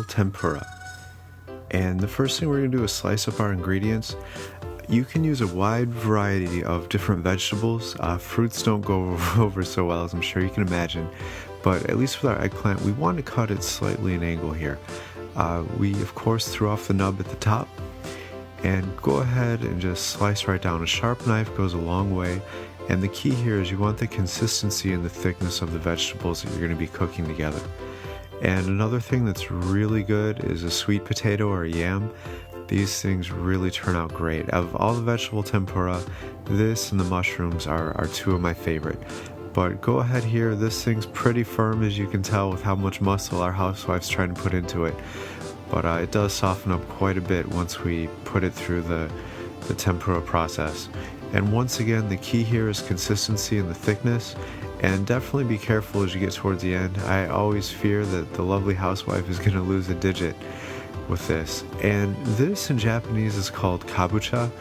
tempura. And the first thing we're going to do is slice up our ingredients. You can use a wide variety of different vegetables. Fruits don't go over so well, as I'm sure you can imagine, but at least with our eggplant, we want to cut it slightly an angle here. We of course threw off the nub at the top, and go ahead and just slice right down. A sharp knife goes a long way, and the key here is you want the consistency and the thickness of the vegetables that you're going to be cooking together. And another thing that's really good is a sweet potato or a yam. These things really turn out great. Out of all the vegetable tempura, this and the mushrooms are two of my favorite. But go ahead here, this thing's pretty firm, as you can tell with how much muscle our housewife's trying to put into it. But it does soften up quite a bit once we put it through the tempura process. And once again, the key here is consistency and the thickness. And definitely be careful as you get towards the end. I always fear that the lovely housewife is going to lose a digit with this. And this in Japanese is called kabocha,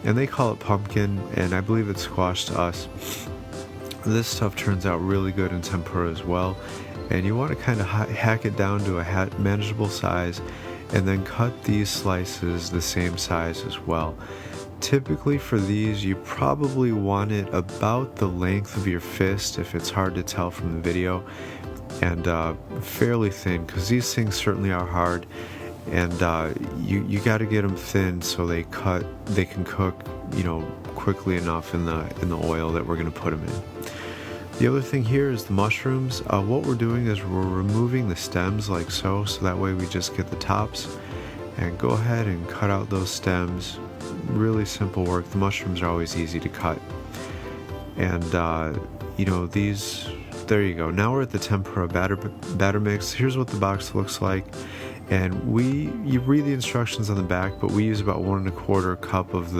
and they call it pumpkin, and I believe it's squash to us. This stuff turns out really good in tempura as well, and you want to kind of hack it down to a manageable size, and then cut these slices the same size as well. Typically for these, you probably want it about the length of your fist if it's hard to tell from the video, and fairly thin, because these things certainly are hard, and you got to get them thin so they can cook, quickly enough in the oil that we're going to put them in. The other thing here is the mushrooms. What we're doing is we're removing the stems like so that way we just get the tops, and go ahead and cut out those stems. Really simple work. The mushrooms are always easy to cut. And these, there you go. Now we're at the tempura batter mix. Here's what the box looks like. And you read the instructions on the back, but we use about 1 1/4 cup of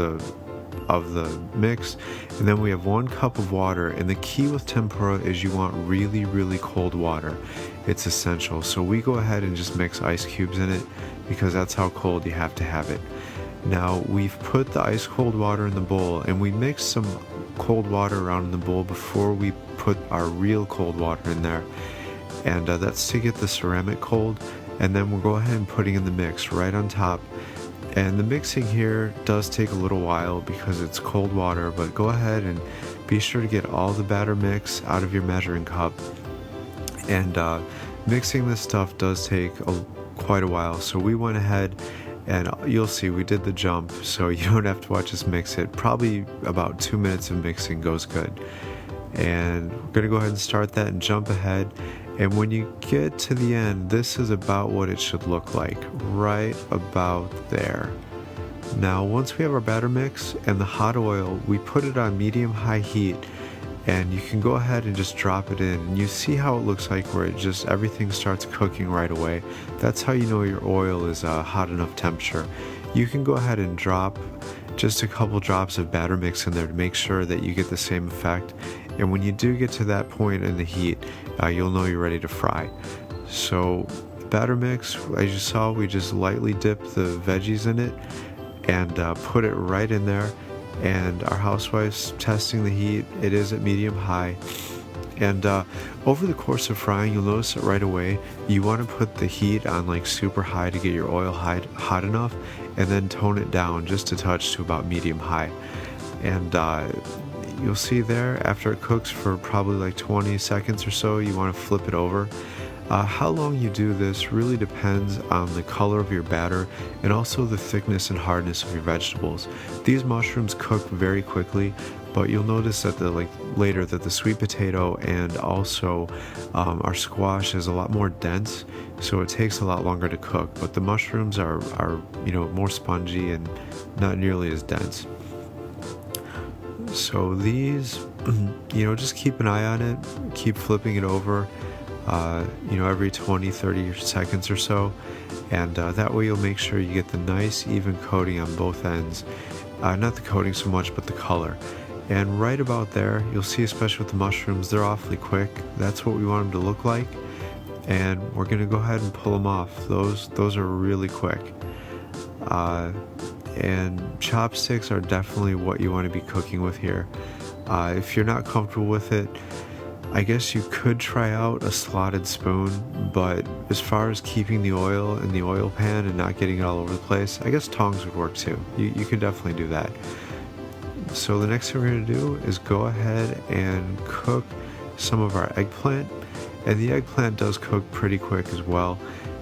the mix, and then we have 1 cup of water. And the key with tempura is you want really, really cold water. It's essential. So we go ahead and just mix ice cubes in it, because that's how cold you have to have it. Now we've put the ice cold water in the bowl, and we mix some cold water around in the bowl before we put our real cold water in there, and that's to get the ceramic cold. And then we'll go ahead and putting in the mix right on top. And the mixing here does take a little while because it's cold water, but go ahead and be sure to get all the batter mix out of your measuring cup. And mixing this stuff does take quite a while, so we went ahead, and you'll see we did the jump, so you don't have to watch us mix it. Probably about 2 minutes of mixing goes good. And we're going to go ahead and start that and jump ahead. And when you get to the end, this is about what it should look like, right about there. Now, once we have our batter mix and the hot oil, we put it on medium-high heat, and you can go ahead and just drop it in. And you see how it looks like, where everything starts cooking right away. That's how you know your oil is hot enough temperature. You can go ahead and drop just a couple drops of batter mix in there to make sure that you get the same effect. And when you do get to that point in the heat, you'll know you're ready to fry. So batter mix, as you saw, we just lightly dip the veggies in it and put it right in there. And our housewife's testing the heat. It is at medium-high. And over the course of frying, you'll notice it right away. You want to put the heat on like super high to get your oil hot enough, and then tone it down just a touch to about medium-high. And you'll see there, after it cooks for probably like 20 seconds or so, you want to flip it over. How long you do this really depends on the color of your batter and also the thickness and hardness of your vegetables. These mushrooms cook very quickly, but you'll notice that later that the sweet potato and also our squash is a lot more dense, so it takes a lot longer to cook. But the mushrooms are more spongy and not nearly as dense. So these, just keep an eye on it, keep flipping it over, every 20-30 seconds or so, and that way you'll make sure you get the nice even coating on both ends. Not the coating so much, but the color. And right about there, you'll see, especially with the mushrooms, they're awfully quick. That's what we want them to look like. And we're going to go ahead and pull them off. Those are really quick. And chopsticks are definitely what you want to be cooking with here. If you're not comfortable with it, I guess you could try out a slotted spoon, but as far as keeping the oil in the oil pan and not getting it all over the place, I guess tongs would work too. You could definitely do that. So the next thing we're going to do is go ahead and cook some of our eggplant. And the eggplant does cook pretty quick as well.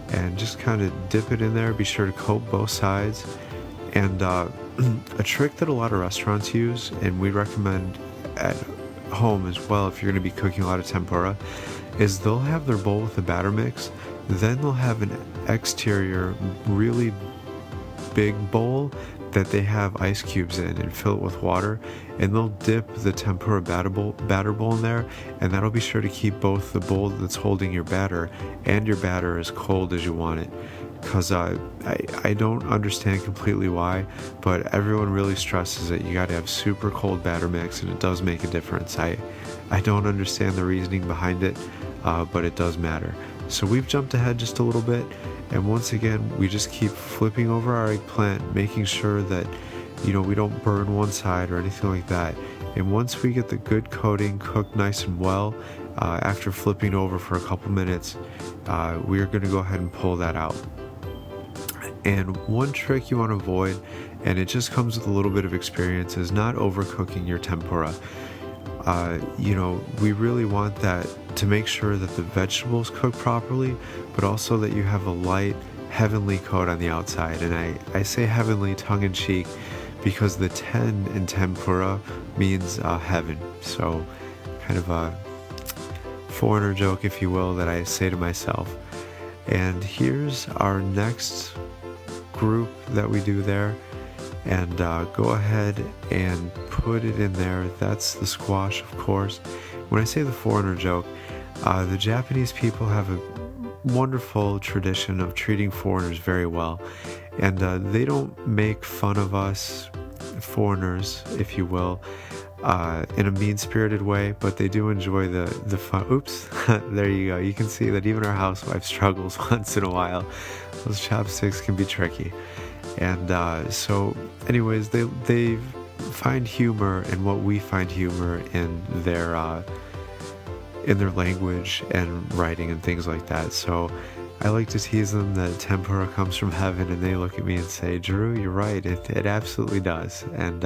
And just kind of dip it in there. Be sure to coat both sides. And a trick that a lot of restaurants use, and we recommend at home as well if you're going to be cooking a lot of tempura, is they'll have their bowl with the batter mix. Then they'll have an exterior really big bowl that they have ice cubes in and fill it with water, and they'll dip the tempura batter bowl in there, and that'll be sure to keep both the bowl that's holding your batter and your batter as cold as you want it. Because I don't understand completely why, but everyone really stresses that you got to have super cold batter mix, and it does make a difference. I don't understand the reasoning behind it, but it does matter. So we've jumped ahead just a little bit, and once again we just keep flipping over our eggplant, making sure that we don't burn one side or anything like that. And once we get the good coating cooked nice and well, after flipping over for a couple minutes, we're going to go ahead and pull that out. And one trick you want to avoid, and it just comes with a little bit of experience, is not overcooking your tempura. We really want that to make sure that the vegetables cook properly, but also that you have a light, heavenly coat on the outside. And I say heavenly tongue-in-cheek because the ten in tempura means heaven. So kind of a foreigner joke, if you will, that I say to myself. And here's our next group that we do there, and go ahead and put it in there. That's the squash, of course. When I say the foreigner joke, the Japanese people have a wonderful tradition of treating foreigners very well, and they don't make fun of us foreigners, if you will, in a mean-spirited way, but they do enjoy the fun. Oops, there you go. You can see that even our housewife struggles once in a while. Those chopsticks can be tricky. And so anyways, they find humor in what we find humor in their language and writing and things like that. So I like to tease them that tempura comes from heaven, and they look at me and say, Drew, you're right, it absolutely does. And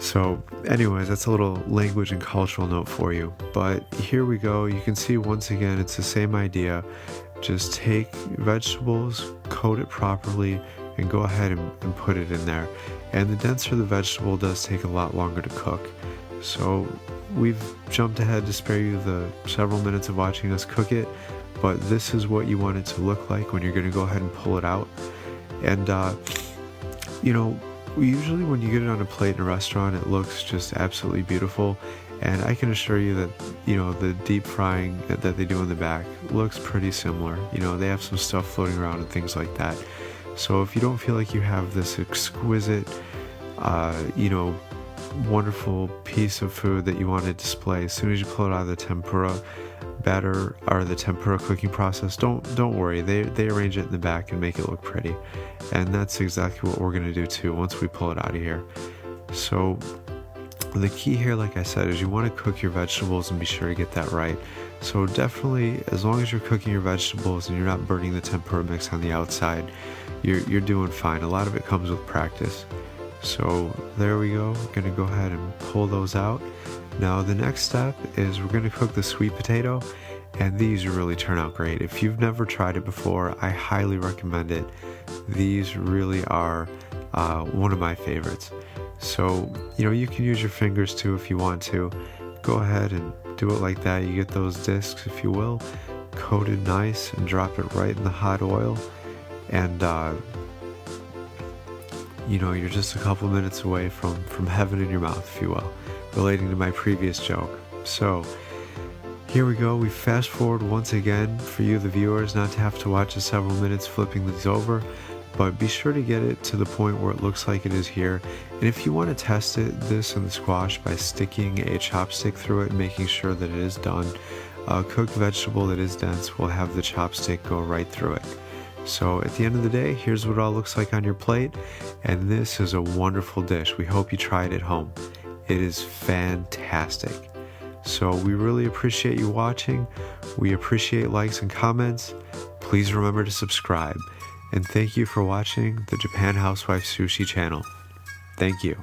so anyways, that's a little language and cultural note for you. But here we go. You can see once again it's the same idea. Just take vegetables, coat it properly, and go ahead and put it in there. And the denser the vegetable does take a lot longer to cook. So we've jumped ahead to spare you the several minutes of watching us cook it, but this is what you want it to look like when you're going to go ahead and pull it out. And usually when you get it on a plate in a restaurant, it looks just absolutely beautiful. And I can assure you that, the deep frying that they do in the back looks pretty similar. They have some stuff floating around and things like that. So if you don't feel like you have this exquisite, wonderful piece of food that you want to display, as soon as you pull it out of the tempura batter or the tempura cooking process, don't worry. They arrange it in the back and make it look pretty. And that's exactly what we're going to do too once we pull it out of here. So the key here, like I said, is you want to cook your vegetables and be sure to get that right. So definitely, as long as you're cooking your vegetables and you're not burning the tempura mix on the outside, you're doing fine. A lot of it comes with practice. So there we go. We're going to go ahead and pull those out. Now the next step is we're going to cook the sweet potato, and these really turn out great. If you've never tried it before, I highly recommend it. These really are one of my favorites. So, you can use your fingers too if you want to. Go ahead and do it like that. You get those discs, if you will, coated nice, and drop it right in the hot oil. And, you're just a couple minutes away from heaven in your mouth, if you will, relating to my previous joke. So, here we go. We fast forward once again for you, the viewers, not to have to watch the several minutes flipping these over. But be sure to get it to the point where it looks like it is here. And if you want to test this in the squash by sticking a chopstick through it and making sure that it is done, a cooked vegetable that is dense will have the chopstick go right through it. So at the end of the day, here's what it all looks like on your plate. And this is a wonderful dish. We hope you try it at home. It is fantastic. So we really appreciate you watching. We appreciate likes and comments. Please remember to subscribe. And thank you for watching the Japan Housewife Sushi channel. Thank you.